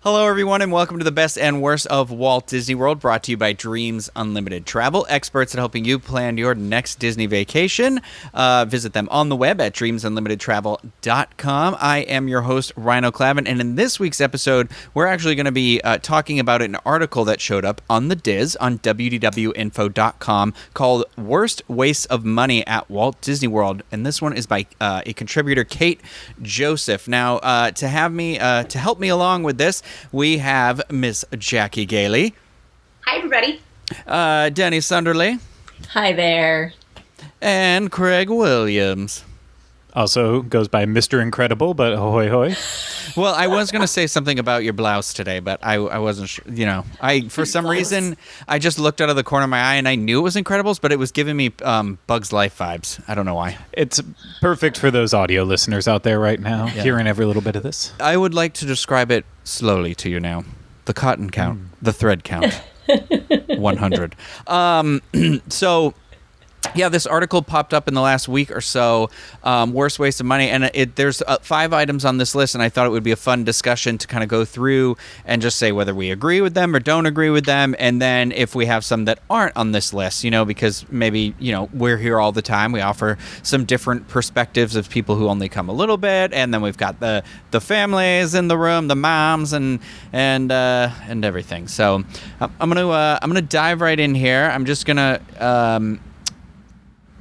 Hello, everyone, and welcome to the best and worst of Walt Disney World, brought to you by Dreams Unlimited Travel, experts at helping you plan your next Disney vacation. Visit them on the web at dreamsunlimitedtravel.com. I am your host, Rhino Clavin, and in this week's episode, we're actually going to be talking about an article that showed up on the Diz on wdwinfo.com called Worst Waste of Money at Walt Disney World, and this one is by a contributor, Kate Joseph. Now, to help me along with this, we have Miss Jackie Gailey. Hi, everybody. Denny Sunderley. Hi there. And Craig Williams. Also goes by Mr. Incredible, but ahoy hoy. Well, I was going to say something about your blouse today, but I wasn't sure. You know, for some reason, I just looked out of the corner of my eye and I knew it was Incredibles, but it was giving me Bug's Life vibes. I don't know why. It's perfect for those audio listeners out there right now, hearing every little bit of this. I would like to describe it slowly to you now. The cotton count, the thread count, 100. So... yeah, this article popped up in the last week or so, worst waste of money, and there's 5 items on this list, and I thought it would be a fun discussion to kind of go through and just say whether we agree with them or don't agree with them, and then if we have some that aren't on this list, because maybe, we're here all the time, we offer some different perspectives of people who only come a little bit, and then we've got the families in the room, the moms, and everything. So I'm gonna dive right in here. I'm just gonna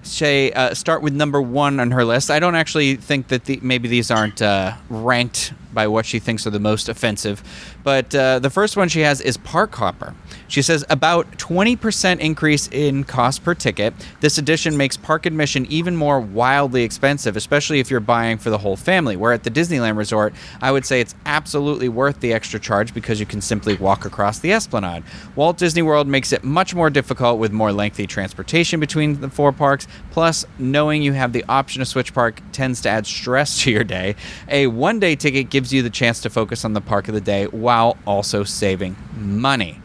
start with number 1 on her list. I don't actually think that maybe these aren't ranked by what she thinks are the most offensive, but the first one she has is park hopper. She says about 20% increase in cost per ticket. This addition makes park admission even more wildly expensive, especially if you're buying for the whole family. Where at the Disneyland Resort, I would say it's absolutely worth the extra charge because you can simply walk across the Esplanade. Walt Disney World makes it much more difficult with more lengthy transportation between the 4 parks. Plus, knowing you have the option to switch park tends to add stress to your day. A one-day ticket gives you the chance to focus on the park of the day while also saving money.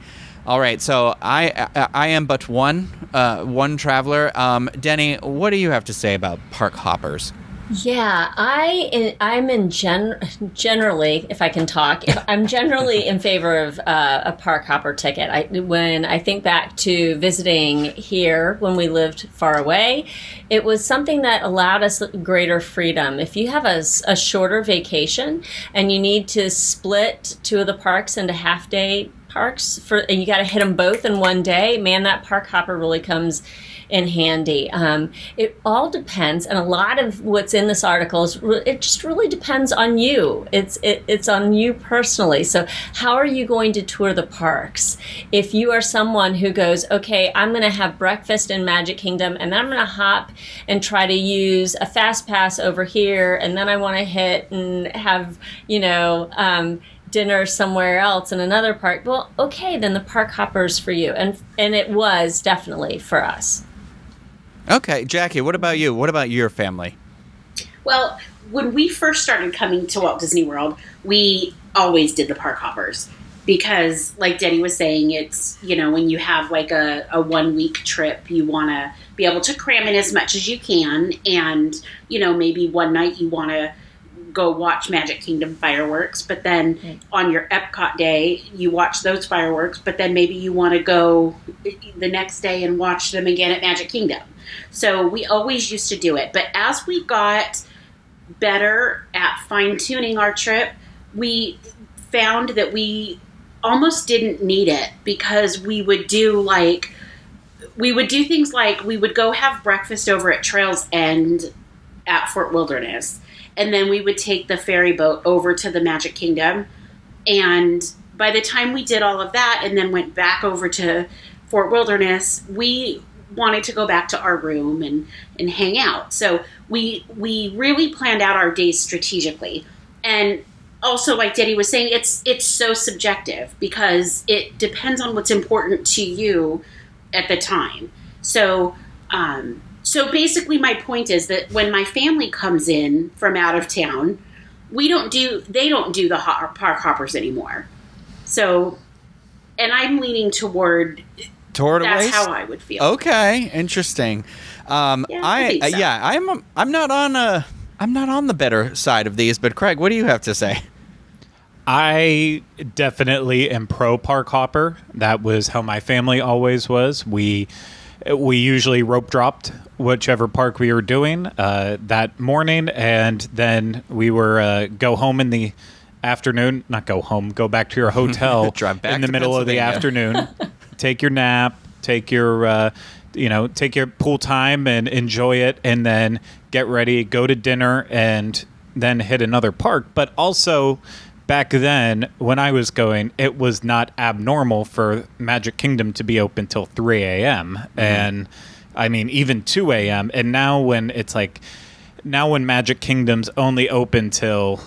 All right, so I am but one traveler. Denny, what do you have to say about park hoppers? Yeah, I'm generally, if I can talk, I'm generally in favor of a park hopper ticket. When I think back to visiting here when we lived far away, it was something that allowed us greater freedom. If you have a shorter vacation and you need to split 2 of the parks into half-day parks and you got to hit them both in one day, man, that park hopper really comes in handy. It all depends, and a lot of what's in this article it just really depends on you. It's on you personally. So how are you going to tour the parks? If you are someone who goes, okay, I'm going to have breakfast in Magic Kingdom, and then I'm going to hop and try to use a fast pass over here, and then I want to hit and have dinner somewhere else in another park. Well, okay, then the park hopper's for you, and it was definitely for us. Okay, Jackie, what about you? What about your family? Well, when we first started coming to Walt Disney World, we always did the park hoppers because, like Denny was saying, it's, when you have like a 1-week trip, you want to be able to cram in as much as you can, and, maybe one night you want to go watch Magic Kingdom fireworks, but then on your Epcot day, you watch those fireworks, but then maybe you want to go the next day and watch them again at Magic Kingdom. So we always used to do it. But as we got better at fine-tuning our trip, we found that we almost didn't need it because we would do things like we would go have breakfast over at Trails End at Fort Wilderness, and then we would take the ferry boat over to the Magic Kingdom. And by the time we did all of that and then went back over to Fort Wilderness, we wanted to go back to our room and hang out. So we really planned out our days strategically. And also, like Denny was saying, it's so subjective because it depends on what's important to you at the time. So basically my point is that when my family comes in from out of town, they don't do the park hoppers anymore. So, and I'm leaning toward that's how I would feel. Okay, interesting. I'm not on the better side of these, but Craig, what do you have to say? I definitely am pro park hopper. That was how my family always was. We usually rope dropped whichever park we were doing that morning, and then we were go home in the afternoon. Not go home, go back to your hotel Drive back in the to middle of the Pennsylvania. afternoon. Take your nap, take your take your pool time and enjoy it, and then get ready, go to dinner, and then hit another park. But also, back then, when I was going, it was not abnormal for Magic Kingdom to be open till 3 a.m. And I mean, even 2 a.m. And now when Magic Kingdom's only open till,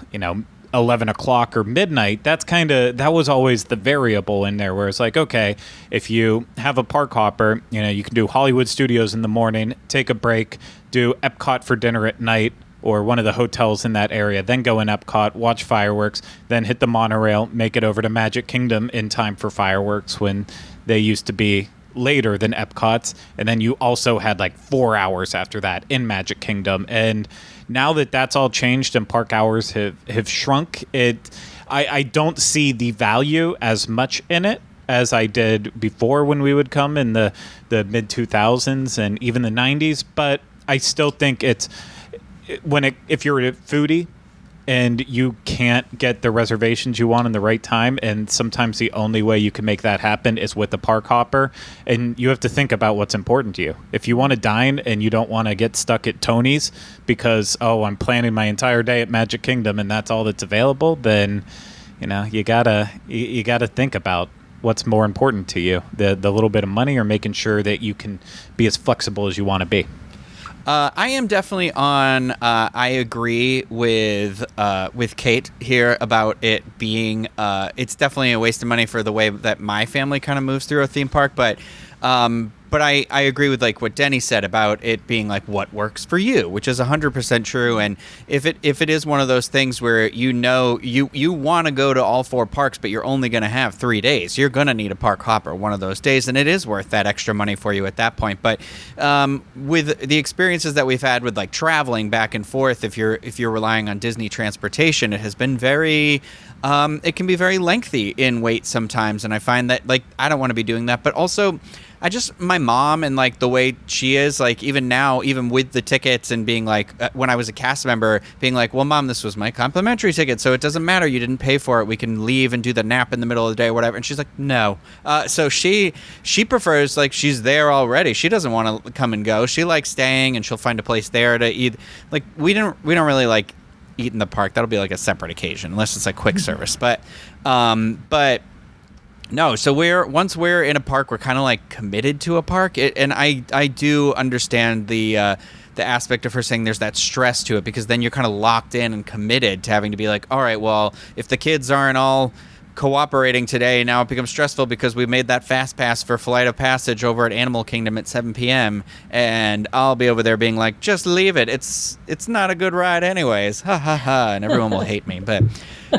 11 o'clock or midnight, that was always the variable in there, where it's like, okay, if you have a park hopper, you can do Hollywood Studios in the morning, take a break, do Epcot for dinner at night, or one of the hotels in that area, then go in Epcot, watch fireworks, then hit the monorail, make it over to Magic Kingdom in time for fireworks when they used to be later than Epcot's. And then you also had like 4 hours after that in Magic Kingdom. And now that that's all changed and park hours have shrunk, I don't see the value as much in it as I did before when we would come in the mid 2000s and even the 90s. But I still think it's, if you're a foodie and you can't get the reservations you want in the right time, and sometimes the only way you can make that happen is with the park hopper, and you have to think about what's important to you. If you want to dine and you don't want to get stuck at Tony's because, I'm planning my entire day at Magic Kingdom and that's all that's available, then you gotta think about what's more important to you, the little bit of money or making sure that you can be as flexible as you want to be. I am definitely on. I agree with Kate here about it being. It's definitely a waste of money for the way that my family kind of moves through a theme park, but I agree with like what Denny said about it being like what works for you, which is 100% true. And if it is one of those things where you want to go to all 4 parks, but you're only going to have 3 days, you're going to need a park hopper one of those days, and it is worth that extra money for you at that point. But with the experiences that we've had with like traveling back and forth, if you're relying on Disney transportation, it has been very. It can be very lengthy in wait sometimes, and I find that like I don't want to be doing that, but also. My mom and like the way she is, like even now, even with the tickets and being like, when I was a cast member, being like, well, Mom, this was my complimentary ticket, so it doesn't matter. You didn't pay for it. We can leave and do the nap in the middle of the day or whatever. And she's like, no. So she prefers, like, she's there already. She doesn't want to come and go. She likes staying, and she'll find a place there to eat. Like, we don't really like eat in the park. That'll be like a separate occasion, unless it's like quick service. But no, so once we're in a park, we're kind of like committed to a park, and I do understand the aspect of her saying there's that stress to it, because then you're kind of locked in and committed to having to be like, all right, well, if the kids aren't all cooperating today, now it becomes stressful because we made that fast pass for Flight of Passage over at Animal Kingdom at 7 p.m. and I'll be over there being like, just leave it. It's not a good ride anyways. Ha ha ha. And everyone will hate me. But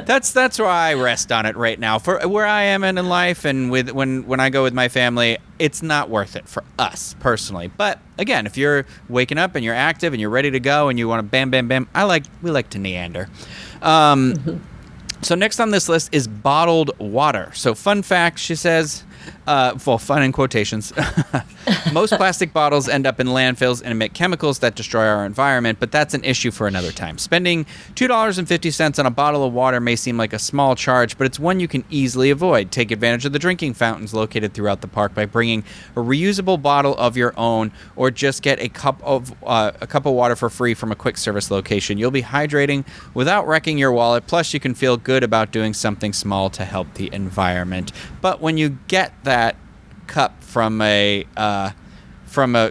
that's where I rest on it right now. For where I am in life, and with when I go with my family, it's not worth it for us personally. But again, if you're waking up and you're active and you're ready to go and you want to bam bam bam, we like to meander. So next on this list is bottled water. So fun fact, she says, fun in quotations. Most plastic bottles end up in landfills and emit chemicals that destroy our environment, but that's an issue for another time. Spending $2.50 on a bottle of water may seem like a small charge, but it's one you can easily avoid. Take advantage of the drinking fountains located throughout the park by bringing a reusable bottle of your own, or just get a cup of water for free from a quick service location. You'll be hydrating without wrecking your wallet, plus you can feel good about doing something small to help the environment. But when you get that cup from a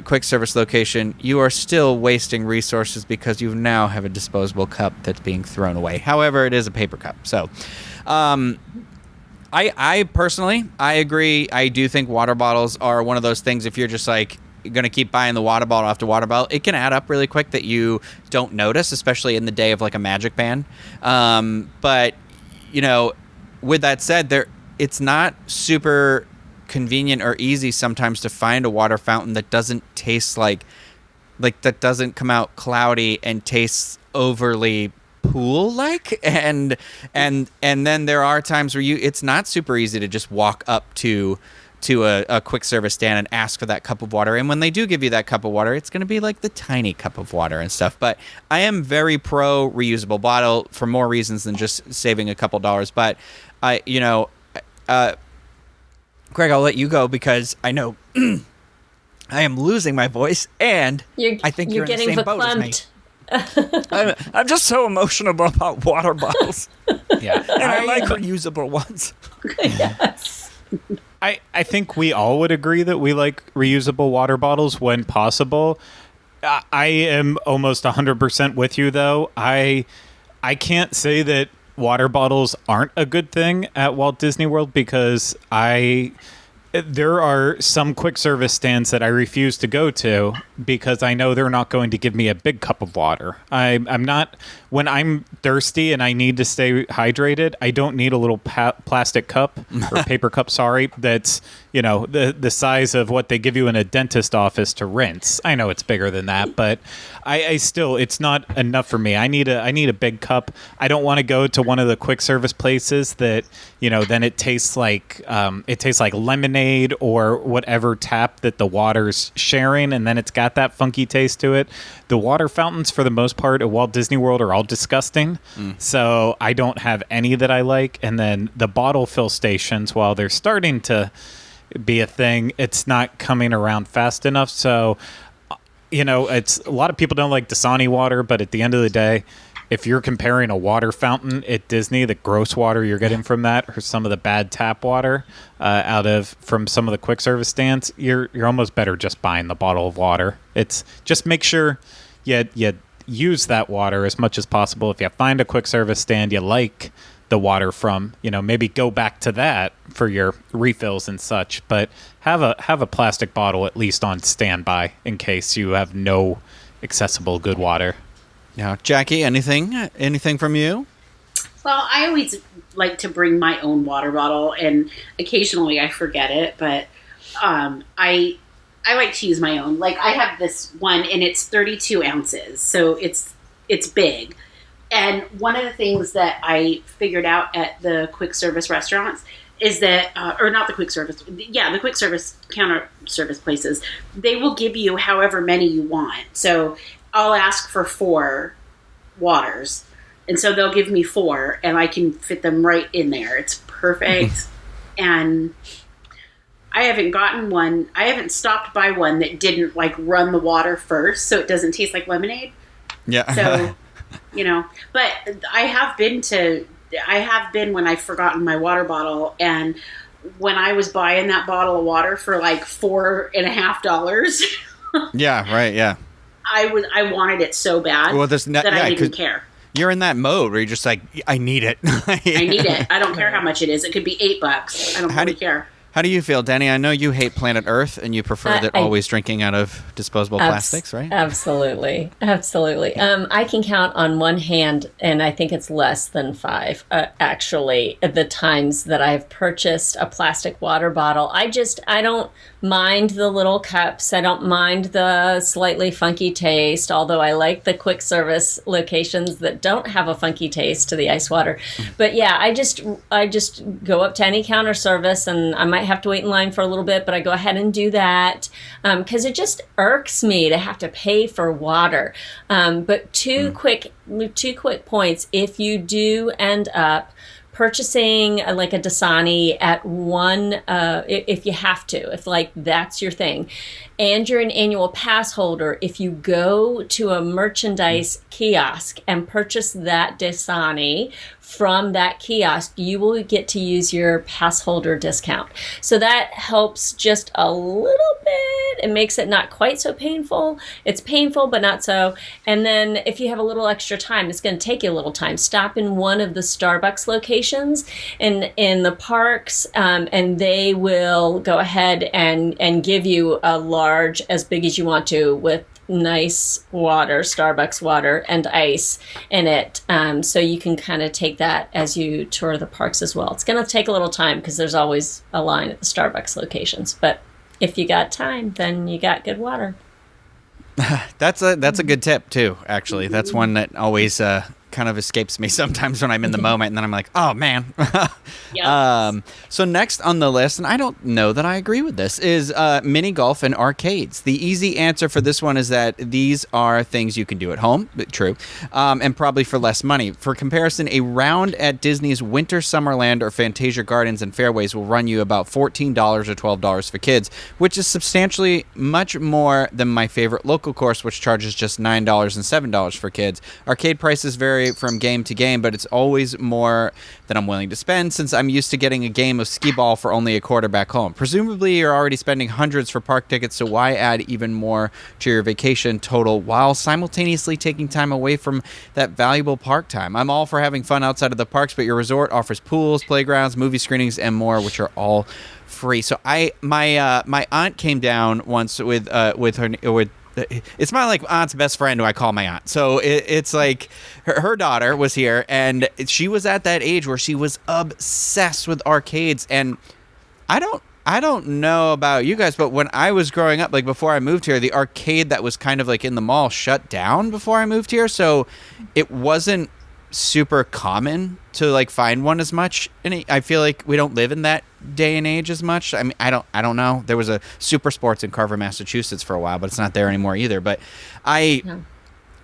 quick service location, you are still wasting resources because you now have a disposable cup that's being thrown away. However, it is a paper cup. So I personally agree. I do think water bottles are one of those things, if you're just like going to keep buying the water bottle after water bottle, it can add up really quick that you don't notice, especially in the day of like a magic ban. But with that said, it's not super convenient or easy sometimes to find a water fountain that doesn't taste like that doesn't come out cloudy and tastes overly pool like, and then there are times where it's not super easy to just walk up to a quick service stand and ask for that cup of water. And when they do give you that cup of water, it's going to be like the tiny cup of water and stuff. But I am very pro reusable bottle for more reasons than just saving a couple dollars. But Greg, I'll let you go because I know I am losing my voice, and I think you're in the same boat as me. I'm just so emotional about water bottles. Yeah, and I like reusable ones. Yes. I think we all would agree that we like reusable water bottles when possible. I am almost 100% with you, though. I can't say that water bottles aren't a good thing at Walt Disney World because there are some quick service stands that I refuse to go to because I know they're not going to give me a big cup of water. I'm not, when I'm thirsty and I need to stay hydrated, I don't need a little plastic cup or paper cup, that's, the size of what they give you in a dentist office to rinse. I know it's bigger than that, but I still, it's not enough for me. I need a big cup. I don't want to go to one of the quick service places that, then it tastes like lemonade or whatever tap that the water's sharing, and then it's got that funky taste to it. The water fountains, for the most part, at Walt Disney World are all disgusting, so I don't have any that I like. And then the bottle fill stations, while they're starting to be a thing, it's not coming around fast enough. So, it's a lot of people don't like Dasani water, but at the end of the day, if you're comparing a water fountain at Disney, the gross water you're getting from that, or some of the bad tap water from some of the quick service stands, you're almost better just buying the bottle of water. It's just make sure you use that water as much as possible. If you find a quick service stand you like the water from, maybe go back to that for your refills and such. But have a plastic bottle at least on standby in case you have no accessible good water. Now, Jackie, anything from you? Well, I always like to bring my own water bottle, and occasionally I forget it, but I like to use my own. Like, I have this one, and it's 32 ounces, so it's big. And one of the things that I figured out at the quick service restaurants is that, or not the quick service, the quick service counter service places, they will give you however many you want. So I'll ask for 4 waters, and so they'll give me 4, and I can fit them right in there. It's perfect. And I haven't stopped by one that didn't run the water first, so it doesn't taste like lemonade. Yeah. So, but I have been when I've forgotten my water bottle, and when I was buying that bottle of water for $4.50. Yeah, right, yeah. I wanted it so bad that I didn't care. You're in that mode where you're just like, I need it. I need it. I don't care how much it is. It could be $8. I don't really care. How do you feel, Danny? I know you hate Planet Earth and you prefer always drinking out of disposable plastics, right? Absolutely. I can count on one hand, and I think it's less than 5, actually, the times that I've purchased a plastic water bottle. I don't mind the little cups. I don't mind the slightly funky taste, although I like the quick service locations that don't have a funky taste to the ice water. But yeah, I just go up to any counter service, and I might have to wait in line for a little bit, but I go ahead and do that because it just irks me to have to pay for water. But two quick points. If you do end up purchasing like a Dasani at one, if you have to, if that's your thing, and you're an annual pass holder, if you go to a merchandise kiosk and purchase that Dasani from that kiosk, you will get to use your pass holder discount. So that helps just a little bit. It makes it not quite so painful. It's painful, but not so. And then if you have a little extra time, it's going to take you a little time. Stop in one of the Starbucks locations in the parks, and they will go ahead and give you a large, as big as you want to, with nice water, Starbucks water, and ice in it. So you can kind of take that as you tour the parks as well. It's going to take a little time because there's always a line at the Starbucks locations. But if you got time, then you got good water. That's a good tip too, actually. That's one that always kind of escapes me sometimes when I'm in the moment, and then I'm like, oh man. Yep. So next on the list, and I don't know that I agree with this, is mini golf and arcades. The easy answer for this one is that these are things you can do at home, true, and probably for less money. For comparison, a round at Disney's Winter Summerland or Fantasia Gardens and Fairways will run you about $14 or $12 for kids, which is substantially much more than my favorite local course, which charges just $9 and $7 for kids. Arcade prices vary from game to game, but it's always more than I'm willing to spend since I'm used to getting a game of skee ball for only a quarter back home. Presumably, you're already spending hundreds for park tickets, so why add even more to your vacation total while simultaneously taking time away from that valuable park time? I'm all for having fun outside of the parks, but your resort offers pools, playgrounds, movie screenings, and more, which are all free. So my aunt came down once with it's my like aunt's best friend who I call my aunt. So it's like her daughter was here, and she was at that age where she was obsessed with arcades. And I don't know about you guys, but when I was growing up, like before I moved here, the arcade that was kind of like in the mall shut down before I moved here. So it wasn't super common to like find one as much, and I feel like we don't live in that day and age as much. I mean, I don't know. There was a Super Sports in Carver, Massachusetts for a while, but it's not there anymore either. But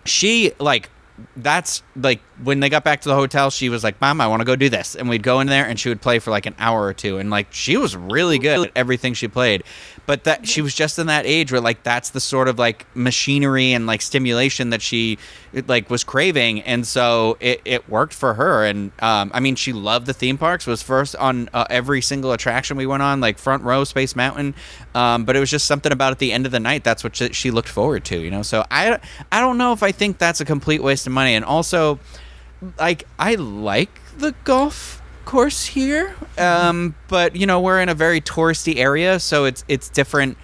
she like, that's like when they got back to the hotel, she was like, Mom, I want to go do this, and we'd go in there and she would play for like an hour or two, and like she was really good at everything she played, but that she was just in that age where like that's the sort of like machinery and like stimulation that she like was craving, and so it worked for her. And I mean, she loved the theme parks, was first on every single attraction we went on, like front row, Space Mountain, but it was just something about at the end of the night, that's what she looked forward to, you know. So I don't know if I think that's a complete waste of money. And also, like, I like the golf course here, but you know, we're in a very touristy area, so it's different.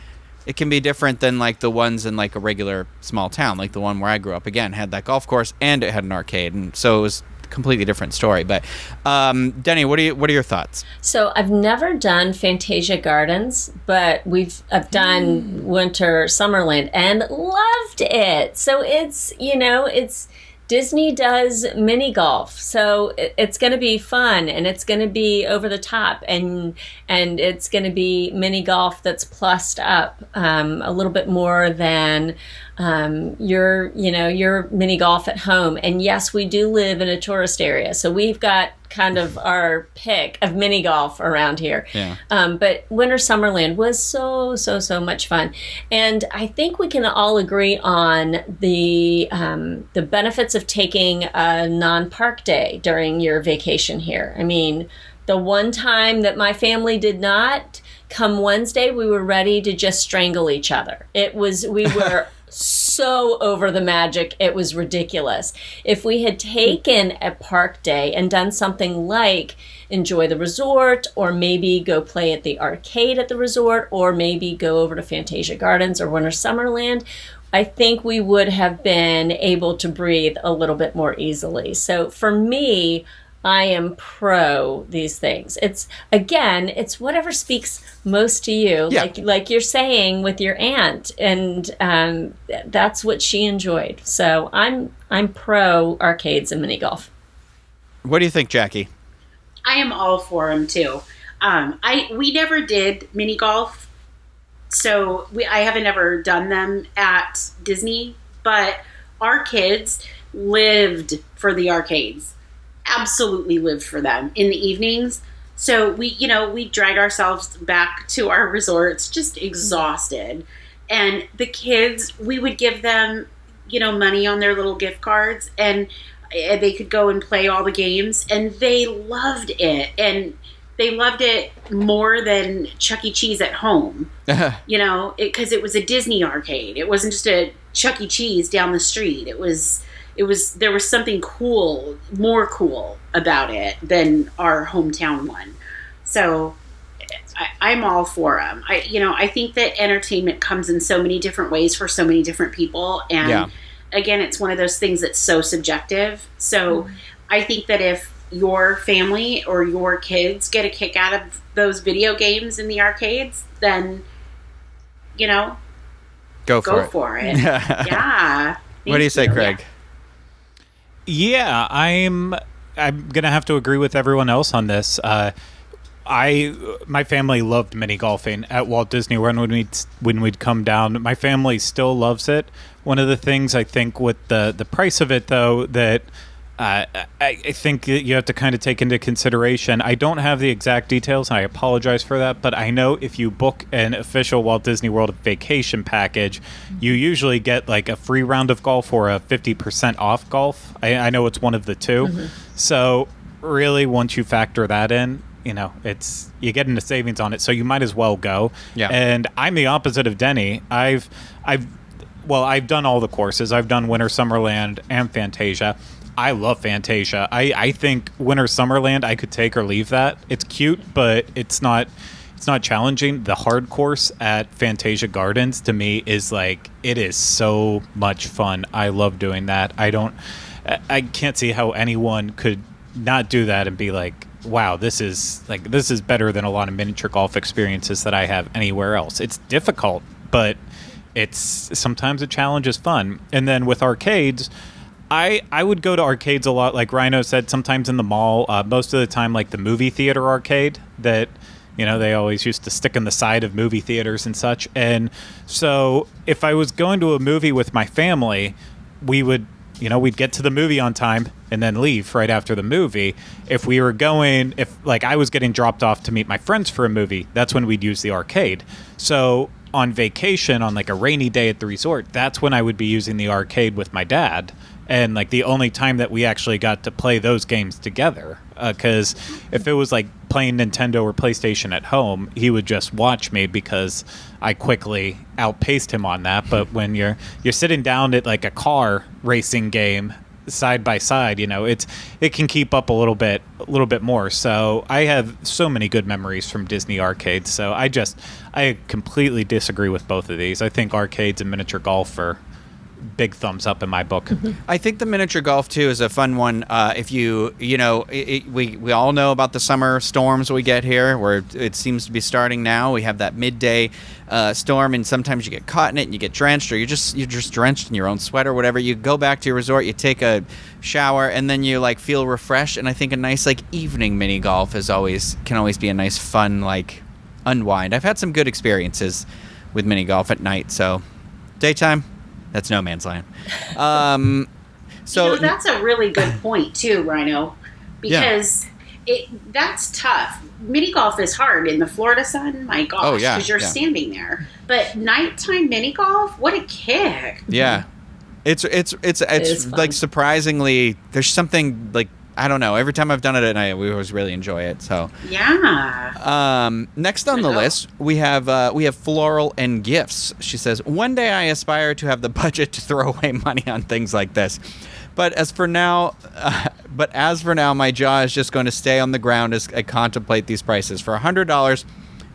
It can be different than like the ones in like a regular small town, like the one where I grew up. Again, had that golf course and it had an arcade, and so it was a completely different story. But Denny, what are your thoughts? So I've never done Fantasia Gardens, but I've done Winter Summerland and loved it. So it's Disney does mini golf, so it's going to be fun, and it's going to be over the top, and it's going to be mini golf that's plussed up a little bit more than your mini golf at home. And yes, we do live in a tourist area, so we've got kind of our pick of mini golf around here. Yeah. But Winter Summerland was so much fun, and I think we can all agree on the benefits of taking a non-park day during your vacation here. I mean, the one time that my family did not, come Wednesday, we were ready to just strangle each other. We were so over the magic, it was ridiculous. If we had taken a park day and done something like enjoy the resort, or maybe go play at the arcade at the resort, or maybe go over to Fantasia Gardens or Winter Summerland, I think we would have been able to breathe a little bit more easily. So for me, I am pro these things. It's whatever speaks most to you, yeah. like you're saying with your aunt, and that's what she enjoyed. So I'm pro arcades and mini golf. What do you think, Jackie? I am all for them too. We never did mini golf, so I haven't ever done them at Disney. But our kids lived for the arcades. Absolutely lived for them in the evenings. So we drag ourselves back to our resorts just exhausted. And the kids, we would give them, money on their little gift cards, and they could go and play all the games, and they loved it. And they loved it more than Chuck E. Cheese at home, because it was a Disney arcade. It wasn't just a Chuck E. Cheese down the street. There was something more cool about it than our hometown one. So I'm all for them. I think that entertainment comes in so many different ways for so many different people. And again, it's one of those things that's so subjective. So I think that if your family or your kids get a kick out of those video games in the arcades, then, go for it. Yeah. What do you say, Craig? Yeah, I'm gonna have to agree with everyone else on this. My family loved mini golfing at Walt Disney World when we'd come down. My family still loves it. One of the things I think with the price of it, though, that I think that you have to kind of take into consideration. I don't have the exact details, and I apologize for that. But I know if you book an official Walt Disney World vacation package, you usually get like a free round of golf or a 50% off golf. I know it's one of the two. Mm-hmm. So really, once you factor that in, it's you get into savings on it, so you might as well go. Yeah. And I'm the opposite of Denny. I've done all the courses. I've done Winter Summerland and Fantasia. I love Fantasia. I think Winter Summerland, I could take or leave that. It's cute, but it's not challenging. The hard course at Fantasia Gardens to me is like, it is so much fun. I love doing that. I can't see how anyone could not do that and be like, wow, this is better than a lot of miniature golf experiences that I have anywhere else. It's difficult, but sometimes a challenge is fun. And then with arcades, I would go to arcades a lot, like Rhino said, sometimes in the mall. Most of the time, like the movie theater arcade that, they always used to stick on the side of movie theaters and such. And so if I was going to a movie with my family, we'd get to the movie on time and then leave right after the movie. If I was getting dropped off to meet my friends for a movie, that's when we'd use the arcade. So on vacation, on like a rainy day at the resort, that's when I would be using the arcade with my dad. And like the only time that we actually got to play those games together, because if it was like playing Nintendo or PlayStation at home, he would just watch me because I quickly outpaced him on that. But when you're sitting down at like a car racing game side by side, it can keep up a little bit more. So I have so many good memories from Disney arcades. So I completely disagree with both of these. I think arcades and miniature golf are big thumbs up in my book. I think the miniature golf too is a fun one. If we all know about the summer storms we get here, where it seems to be starting now. We have that midday storm, and sometimes you get caught in it and you get drenched, or you're just drenched in your own sweat or whatever. You go back to your resort, you take a shower, and then you like feel refreshed. And I think a nice like evening mini golf can always be a nice fun like unwind. I've had some good experiences with mini golf at night. So daytime, that's no man's land. So that's a really good point too, Rhino, because that's tough. Mini golf is hard in the Florida sun. My gosh, because you're standing there. But nighttime mini golf, what a kick! Yeah, it's like surprisingly, there's something like, I don't know. Every time I've done it at night, we always really enjoy it. So yeah. Next on the list, we have Floral and Gifts. She says, one day I aspire to have the budget to throw away money on things like this, but as for now, my jaw is just going to stay on the ground as I contemplate these prices. For $100.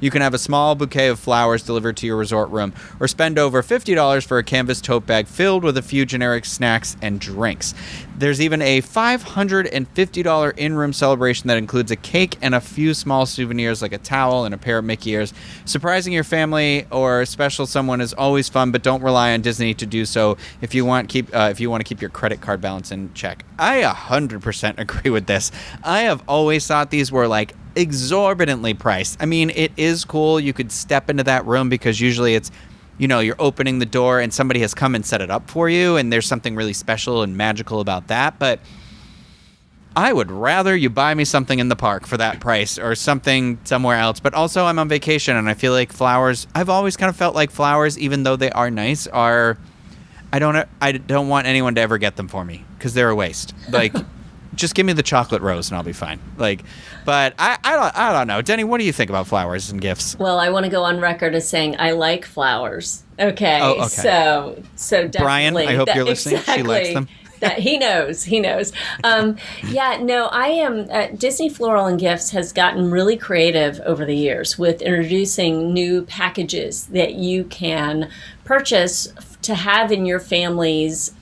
You can have a small bouquet of flowers delivered to your resort room, or spend over $50 for a canvas tote bag filled with a few generic snacks and drinks. There's even a $550 in-room celebration that includes a cake and a few small souvenirs like a towel and a pair of Mickey ears. Surprising your family or special someone is always fun, but don't rely on Disney to do so if you want to keep your credit card balance in check. I 100% agree with this. I have always thought these were like exorbitantly priced. I mean, it is cool. You could step into that room because usually it's, you're opening the door and somebody has come and set it up for you, and there's something really special and magical about that. But I would rather you buy me something in the park for that price or something somewhere else. But also, I'm on vacation, and I feel like flowers, I've always kind of felt like flowers, even though they are nice, I don't want anyone to ever get them for me because they're a waste. Like, just give me the chocolate rose and I'll be fine. Like, but I don't know. Denny, what do you think about flowers and gifts? Well, I want to go on record as saying I like flowers. Okay. Oh, okay. So definitely. Brian, I hope you're listening. Exactly. She likes them. That he knows. I am. Disney Floral and Gifts has gotten really creative over the years with introducing new packages that you can purchase to have in your family's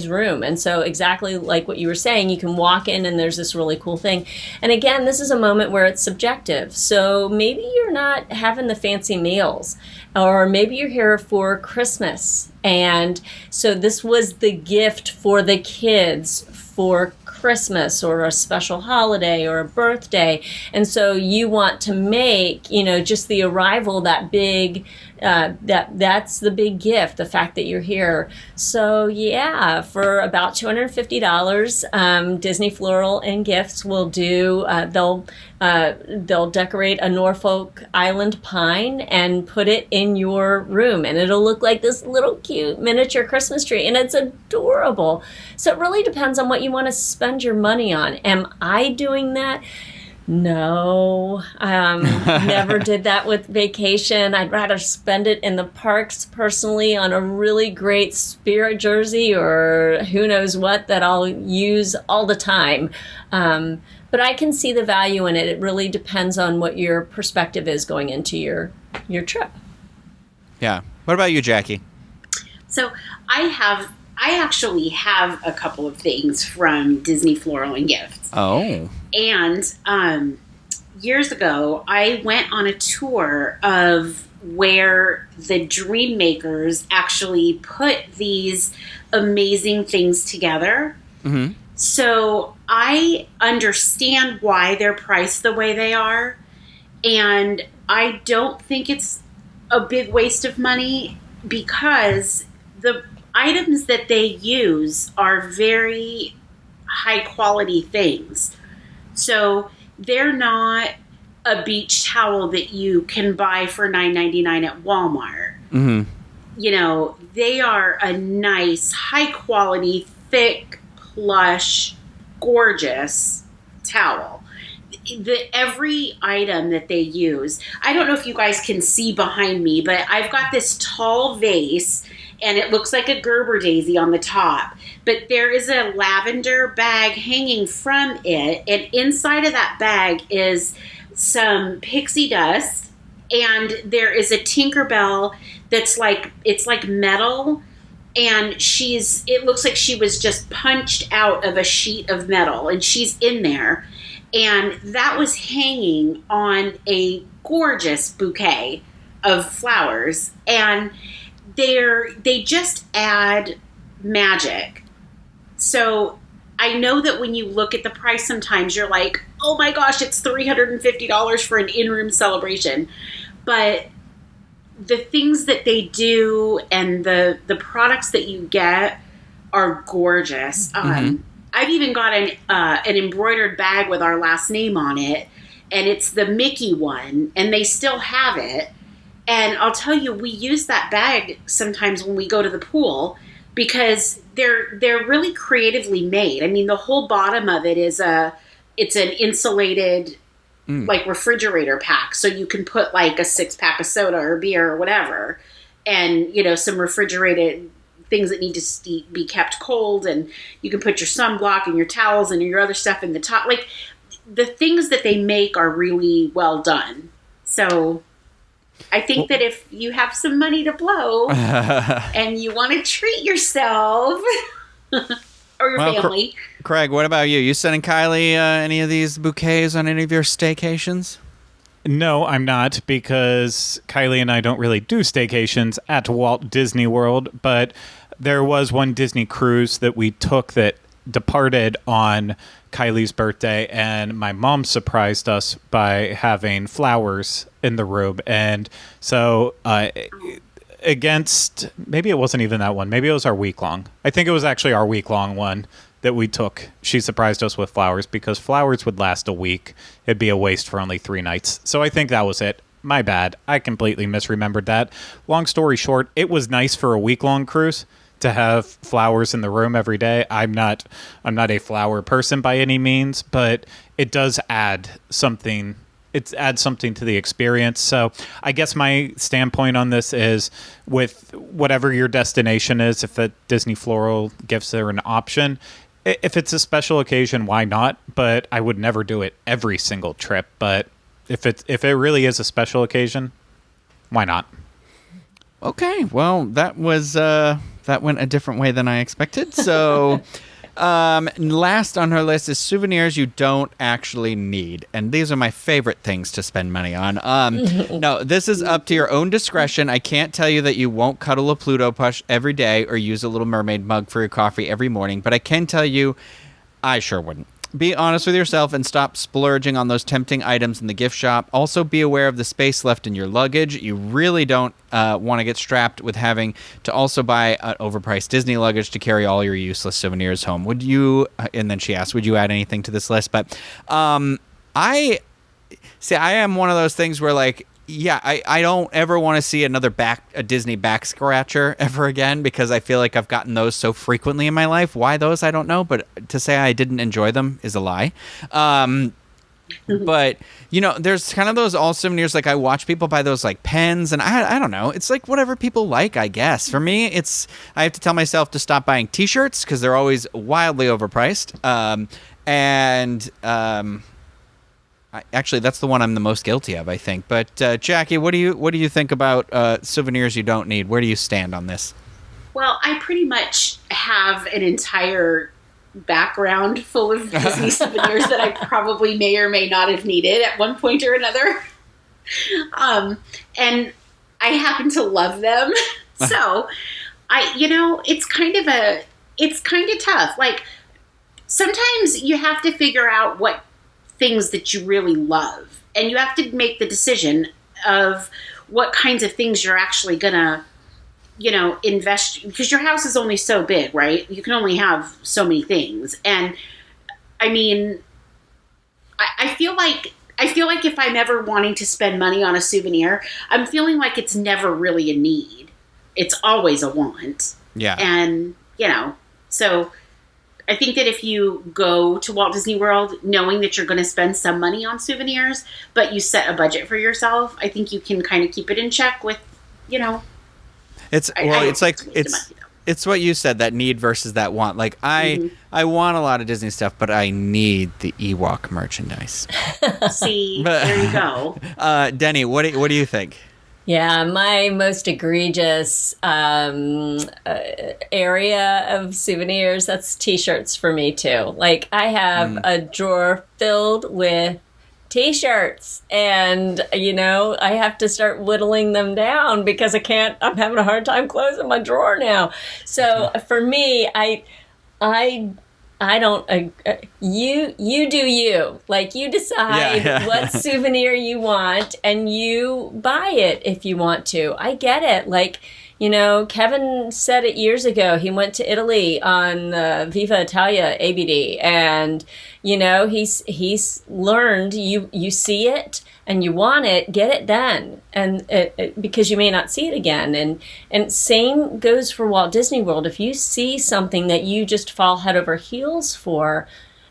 room. And so exactly like what you were saying, you can walk in and there's this really cool thing. And again, this is a moment where it's subjective. So maybe you're not having the fancy meals, or maybe you're here for Christmas. And so this was the gift for the kids for Christmas or a special holiday or a birthday. And so you want to make, just the arrival that big, that's the big gift, the fact that you're here. So yeah, for about $250, Disney Floral and Gifts will do, they'll decorate a Norfolk Island pine and put it in your room, and it'll look like this little cute miniature Christmas tree, and it's adorable. So it really depends on what you want to spend your money on. Am I doing that? No, never did that with vacation. I'd rather spend it in the parks personally on a really great Spirit jersey or who knows what that I'll use all the time. But I can see the value in it. It really depends on what your perspective is going into your trip. Yeah. What about you, Jackie? So I actually have a couple of things from Disney Floral and Gifts. Oh. And years ago, I went on a tour of where the dream makers actually put these amazing things together. Mm-hmm. So I understand why they're priced the way they are. And I don't think it's a big waste of money because the items that they use are very high quality things. So they're not a beach towel that you can buy for $9.99 at Walmart. Mm-hmm. They are a nice, high quality, thick, plush, gorgeous towel. Every item that they use, I don't know if you guys can see behind me, but I've got this tall vase and it looks like a Gerber daisy on the top. But there is a lavender bag hanging from it, and inside of that bag is some pixie dust, and there is a Tinkerbell that's it's like metal, and it looks like she was just punched out of a sheet of metal, and she's in there. And that was hanging on a gorgeous bouquet of flowers, and they just add magic. So I know that when you look at the price, sometimes you're like, oh my gosh, it's $350 for an in-room celebration. But the things that they do and the products that you get are gorgeous. Mm-hmm. I've even got an embroidered bag with our last name on it, and it's the Mickey one, and they still have it. And I'll tell you, we use that bag sometimes when we go to the pool because they're really creatively made. I mean, the whole bottom of it is it's an insulated like refrigerator pack, so you can put like a 6-pack of soda or beer or whatever, and some refrigerated things that need to be kept cold, and you can put your sunblock and your towels and your other stuff in the top. Like, the things that they make are really well done. So I think that if you have some money to blow and you want to treat yourself or your family. Craig, what about you? You sending Kylie any of these bouquets on any of your staycations? No, I'm not, because Kylie and I don't really do staycations at Walt Disney World, but there was one Disney cruise that we took that departed on Kylie's birthday, and my mom surprised us by having flowers in the room. And so maybe it wasn't even that one. Maybe it was our week-long. I think it was actually our week-long one that we took. She surprised us with flowers because flowers would last a week. It'd be a waste for only 3 nights. So I think that was it. My bad. I completely misremembered that. Long story short, it was nice for a week-long cruise to have flowers in the room every day. I'm not a flower person by any means, but it does add something. It adds something to the experience. So I guess my standpoint on this is, with whatever your destination is, if the Disney Floral Gifts are an option, if it's a special occasion, why not? But I would never do it every single trip. But if it really is a special occasion, why not? Okay, well, that went a different way than I expected. So Last on her list is souvenirs you don't actually need. And these are my favorite things to spend money on. No, this is up to your own discretion. I can't tell you that you won't cuddle a Pluto plush every day or use a Little Mermaid mug for your coffee every morning, but I can tell you I sure wouldn't. Be honest with yourself and stop splurging on those tempting items in the gift shop. Also, be aware of the space left in your luggage. You really don't want to get strapped with having to also buy overpriced Disney luggage to carry all your useless souvenirs home. Would you, and then she asked, would you add anything to this list? But I am one of those things where, like, yeah, I don't ever want to see a Disney back scratcher ever again, because I feel like I've gotten those so frequently in my life. Why those, I don't know, but to say I didn't enjoy them is a lie. But, you know, there's kind of those all souvenirs, like I watch people buy those like pens, and I don't know. It's like whatever people like, I guess. For me, I have to tell myself to stop buying T-shirts because they're always wildly overpriced. Actually, that's the one I'm the most guilty of, I think. But Jackie, what do you think about souvenirs you don't need? Where do you stand on this? Well, I pretty much have an entire background full of Disney souvenirs that I probably may or may not have needed at one point or another. And I happen to love them. So it's kind of tough. Like, sometimes you have to figure out what things that you really love, and you have to make the decision of what kinds of things you're actually gonna invest, because your house is only so big, right? You can only have so many things. And I mean, I feel like if I'm ever wanting to spend money on a souvenir, I'm feeling like it's never really a need, it's always a want. Yeah. And so I think that if you go to Walt Disney World knowing that you're going to spend some money on souvenirs, but you set a budget for yourself, I think you can kind of keep it in check with, It's what you said, that need versus that want. Like I want a lot of Disney stuff, but I need the Ewok merchandise. See, there you go. Denny, what do you think? Yeah, my most egregious area of souvenirs, that's T-shirts for me too. Like, I have a drawer filled with T-shirts, and I have to start whittling them down because I'm having a hard time closing my drawer now. So for me, I don't. You do you. Like, you decide what souvenir you want, and you buy it if you want to. I get it. Like, Kevin said it years ago. He went to Italy on Viva Italia ABD, and he's learned. You see it and you want it, get it then, and because you may not see it again. And same goes for Walt Disney World. If you see something that you just fall head over heels for,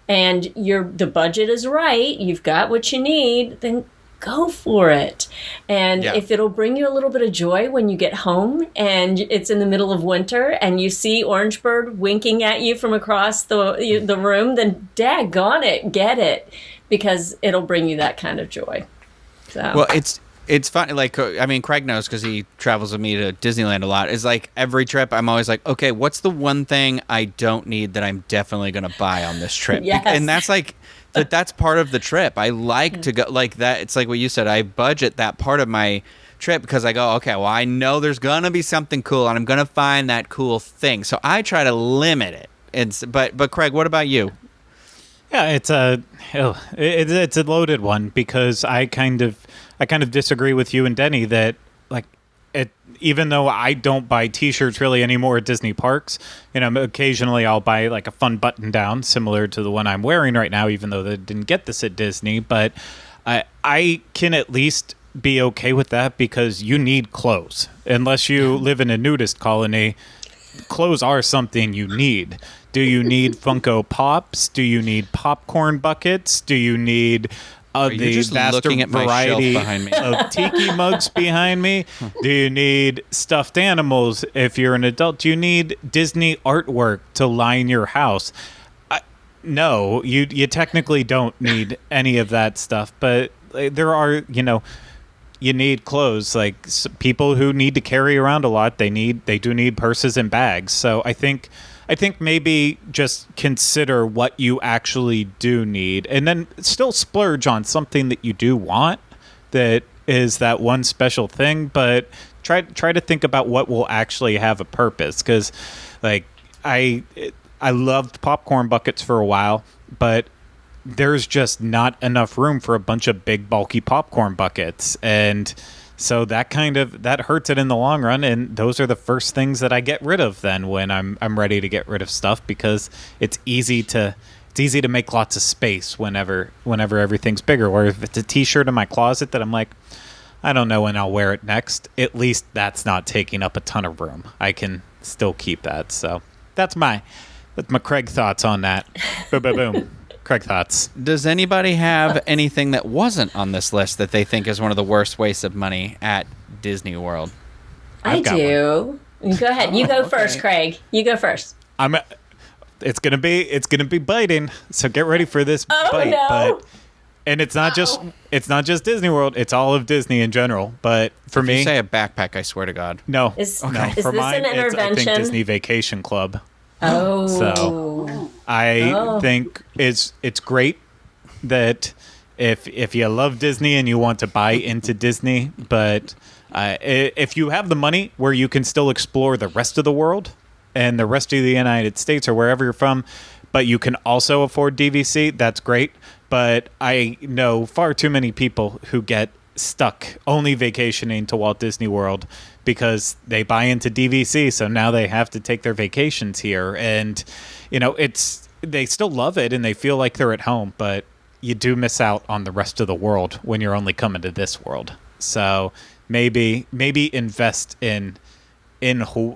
and the budget is right, you've got what you need, then go for it. And if it'll bring you a little bit of joy when you get home and it's in the middle of winter and you see Orange Bird winking at you from across the room, then daggone it, get it, because it'll bring you that kind of joy. So. Well, it's fun. Like, I mean, Craig knows because he travels with me to Disneyland a lot. It's like every trip, I'm always like, okay, what's the one thing I don't need that I'm definitely going to buy on this trip? Yes. And that's like, that's part of the trip. I like to go like that. It's like what you said. I budget that part of my trip because I go, okay, well, I know there's going to be something cool and I'm going to find that cool thing. So I try to limit it. But Craig, what about you? Yeah, it's a loaded one because I kind of disagree with you and Denny that, like, even though I don't buy T-shirts really anymore at Disney parks, occasionally I'll buy like a fun button down similar to the one I'm wearing right now, even though they didn't get this at Disney. But I can at least be okay with that because you need clothes. Unless you live in a nudist colony, clothes are something you need. Do you need Funko Pops? Do you need popcorn buckets? Do you need the vast variety of tiki mugs behind me? Do you need stuffed animals if you're an adult? Do you need Disney artwork to line your house? No, you technically don't need any of that stuff, but there are, you need clothes. Like people who need to carry around a lot, they do need purses and bags. So I think I think maybe just consider what you actually do need, and then still splurge on something that you do want, that is that one special thing, but try to think about what will actually have a purpose. Because like I loved popcorn buckets for a while, but there's just not enough room for a bunch of big bulky popcorn buckets, and so that hurts it in the long run. And those are the first things that I get rid of then when I'm ready to get rid of stuff, because it's easy to make lots of space whenever everything's bigger. Or if it's a t-shirt in my closet that I'm like, I don't know when I'll wear it next, at least that's not taking up a ton of room. I can still keep that. So that's my Craig thoughts on that. Boom, boom, boom. Craig thoughts. Does anybody have anything that wasn't on this list that they think is one of the worst wastes of money at Disney World? I do. Go ahead. You go first, Craig. You go first. It's gonna be biting. So get ready for this bite. No. And it's not just Disney World. It's all of Disney in general. But for me, you say a backpack, I swear to God. No. Is For this mine, an intervention? I think Disney Vacation Club. Oh. So I think it's great that if you love Disney and you want to buy into Disney, but if you have the money where you can still explore the rest of the world and the rest of the United States or wherever you're from, but you can also afford DVC, that's great. But I know far too many people who get stuck only vacationing to Walt Disney World because they buy into DVC, so now they have to take their vacations here. And, they still love it and they feel like they're at home, but you do miss out on the rest of the world when you're only coming to this world. So maybe invest in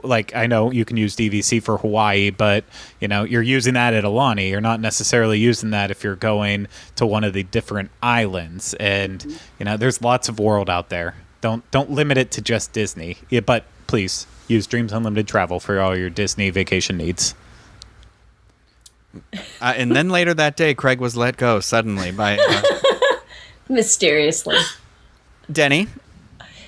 like, I know you can use DVC for Hawaii, but you're using that at Aulani. You're not necessarily using that if you're going to one of the different islands. And there's lots of world out there. Don't limit it to just Disney. Yeah, but please use Dreams Unlimited Travel for all your Disney vacation needs. And then later that day, Craig was let go suddenly by Mysteriously. Denny.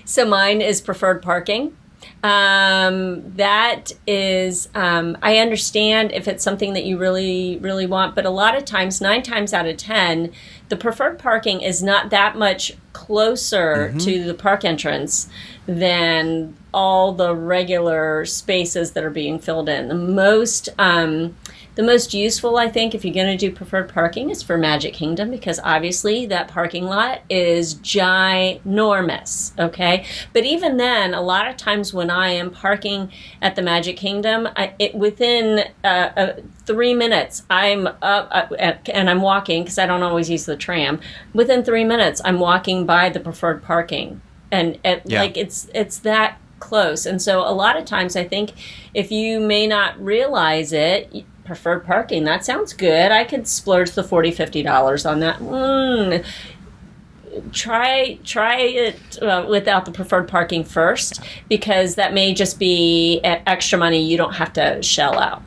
So mine is preferred parking. That is, I understand if it's something that you really, really want, but a lot of times, 9 times out of 10, the preferred parking is not that much closer to the park entrance than all the regular spaces that are being filled in. The most useful, I think, if you're going to do preferred parking is for Magic Kingdom, because obviously that parking lot is ginormous, okay? But even then, a lot of times when I am parking at the Magic Kingdom, within 3 minutes, I'm up and I'm walking, because I don't always use the tram. Within 3 minutes, I'm walking by the preferred parking. And like it's that close. And so a lot of times I think if you may not realize it, preferred parking, that sounds good. I could splurge the $40-50 on that. Try it without the preferred parking first, because that may just be extra money you don't have to shell out.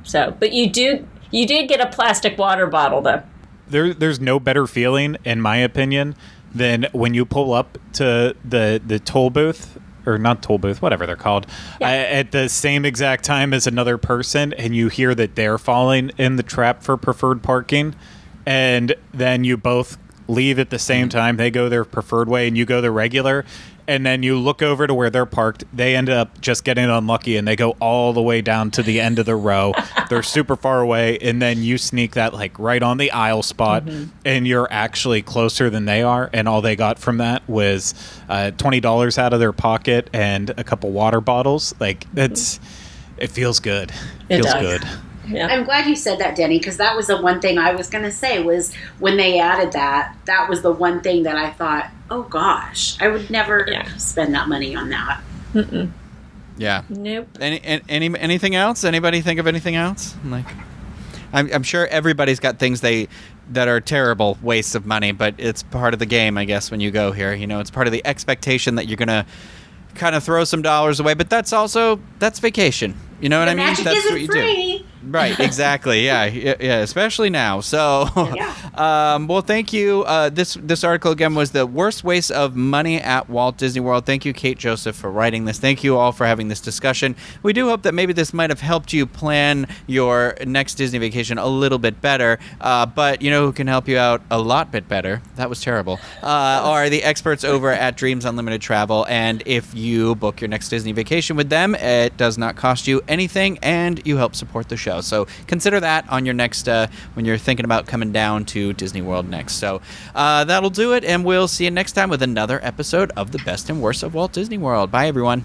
So, but you did get a plastic water bottle though. There's no better feeling, in my opinion, than when you pull up to the toll booth, or not toll booth, whatever they're called, at the same exact time as another person, and you hear that they're falling in the trap for preferred parking, and then you both leave at the same time. They go their preferred way and you go the regular, and then you look over to where they're parked. They end up just getting unlucky and they go all the way down to the end of the row. They're super far away, and then you sneak that like right on the aisle spot, and you're actually closer than they are, and all they got from that was $20 out of their pocket and a couple water bottles. Like, it feels good. It feels good. Yeah. I'm glad you said that, Denny, because that was the one thing I was going to say, was when they added that was the one thing that I thought, oh gosh, I would never spend that money on that. Mm-mm. Yeah. Nope. Anything else? Anybody think of anything else? I'm sure everybody's got things that are terrible wastes of money, but it's part of the game, I guess, when you go here. It's part of the expectation that you're going to kind of throw some dollars away, but that's vacation. You know what I mean? Magic That's isn't what you free. do. Right, exactly. Yeah, especially now. So, well, thank you. This article again was the worst waste of money at Walt Disney World. Thank you, Kate Joseph, for writing this. Thank you all for having this discussion. We do hope that maybe this might have helped you plan your next Disney vacation a little bit better. But you know who can help you out a lot bit better? That was terrible. Are the experts over at Dreams Unlimited Travel. And if you book your next Disney vacation with them, it does not cost you anything, and you help support the show. So consider that on your next, when you're thinking about coming down to Disney World next. So that'll do it, and we'll see you next time with another episode of The Best and Worst of Walt Disney World. Bye, everyone.